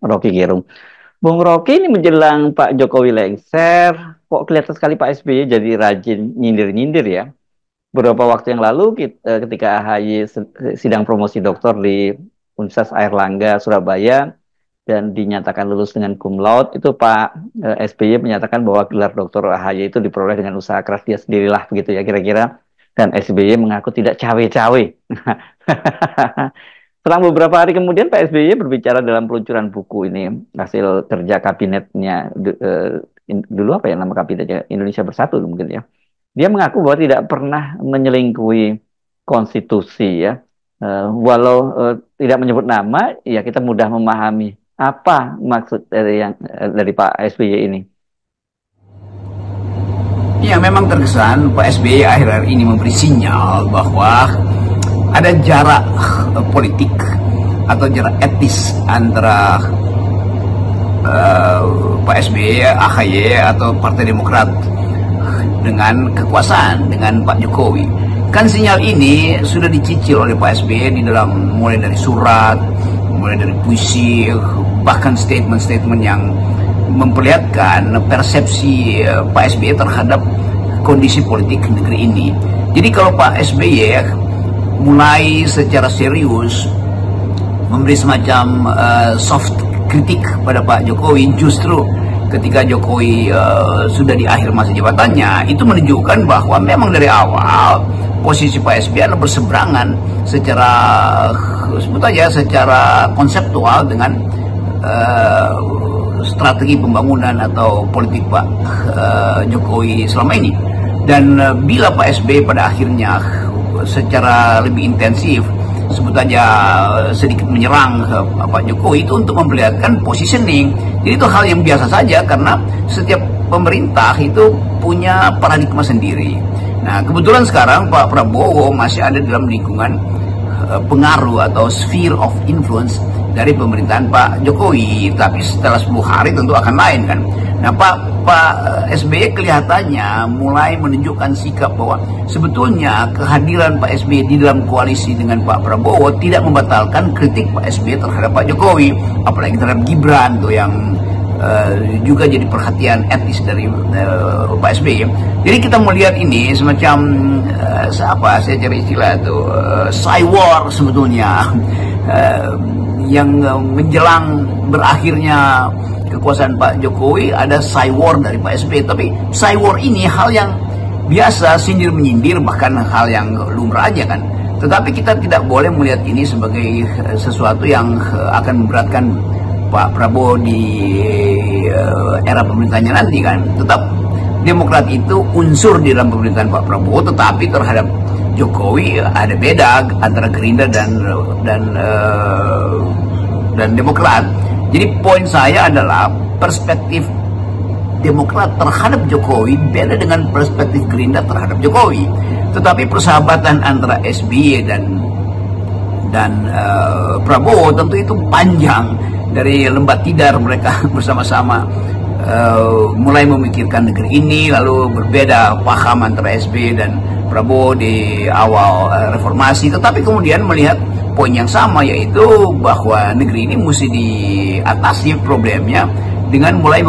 Rocky Gerung. Bung Rocky ini menjelang Pak Jokowi lengser, kok kelihatan sekali Pak SBY jadi rajin nyindir-nyindir ya. Beberapa waktu yang lalu ketika AHY sidang promosi doktor di Universitas Airlangga Surabaya dan dinyatakan lulus dengan cum laude, itu Pak SBY menyatakan bahwa gelar doktor AHY itu diperoleh dengan usaha keras dia sendirilah begitu ya kira-kira. Dan SBY mengaku tidak cawe-cawe. Selang beberapa hari kemudian Pak SBY berbicara dalam peluncuran buku ini, hasil kerja kabinetnya, dulu apa ya nama kabinetnya, Indonesia Bersatu mungkin ya. Dia mengaku bahwa tidak pernah menyelingkuhi konstitusi ya. Walau tidak menyebut nama, ya kita mudah memahami apa maksud dari Pak SBY ini. Ya, memang terkesan Pak SBY akhir-akhir ini memberi sinyal bahwa ada jarak politik atau jarak etis antara Pak SBY, AHY atau Partai Demokrat dengan kekuasaan, dengan Pak Jokowi. Kan sinyal ini sudah dicicil oleh Pak SBY di dalam mulai dari surat, mulai dari puisi, bahkan statement-statement yang memperlihatkan persepsi Pak SBY terhadap kondisi politik negeri ini. Jadi kalau Pak SBY mulai secara serius memberi semacam soft kritik pada Pak Jokowi, justru ketika Jokowi sudah di akhir masa jabatannya, itu menunjukkan bahwa memang dari awal posisi Pak SBY adalah berseberangan secara sebut aja secara konseptual dengan strategi pembangunan atau politik Pak Jokowi selama ini. Dan bila Pak SBY pada akhirnya secara lebih intensif sebut aja sedikit menyerang Pak Jokowi, itu untuk memperlihatkan positioning. Jadi itu hal yang biasa saja karena setiap pemerintah itu punya paradigma sendiri. Nah, kebetulan sekarang Pak Prabowo masih ada dalam lingkungan pengaruh atau sphere of influence dari pemerintahan Pak Jokowi, tapi setelah 10 hari tentu akan lain kan. Nah, Pak SBY kelihatannya mulai menunjukkan sikap bahwa sebetulnya kehadiran Pak SBY di dalam koalisi dengan Pak Prabowo tidak membatalkan kritik Pak SBY terhadap Pak Jokowi, apalagi terhadap Gibran tuh yang juga jadi perhatian etis dari Pak SBY. Jadi kita melihat ini semacam saya cari istilah itu cywar sebetulnya yang menjelang berakhirnya kekuasaan Pak Jokowi ada cywar dari Pak SBY. Tapi cywar ini hal yang biasa, sindir menyindir, bahkan hal yang lumrah aja kan. Tetapi kita tidak boleh melihat ini sebagai sesuatu yang akan memberatkan Pak Prabowo di era pemerintahnya nanti kan. Tetap Demokrat itu unsur di dalam pemerintahan Pak Prabowo, tetapi terhadap Jokowi ada beda antara Gerindra dan Demokrat. Jadi poin saya adalah perspektif Demokrat terhadap Jokowi beda dengan perspektif Gerindra terhadap Jokowi. Tetapi persahabatan antara SBY dan Prabowo tentu itu panjang. Dari Lembah Tidar mereka bersama-sama mulai memikirkan negeri ini, lalu berbeda paham antara SBY dan Prabowo di awal reformasi, tetapi kemudian melihat poin yang sama, yaitu bahwa negeri ini mesti diatasi problemnya dengan mulai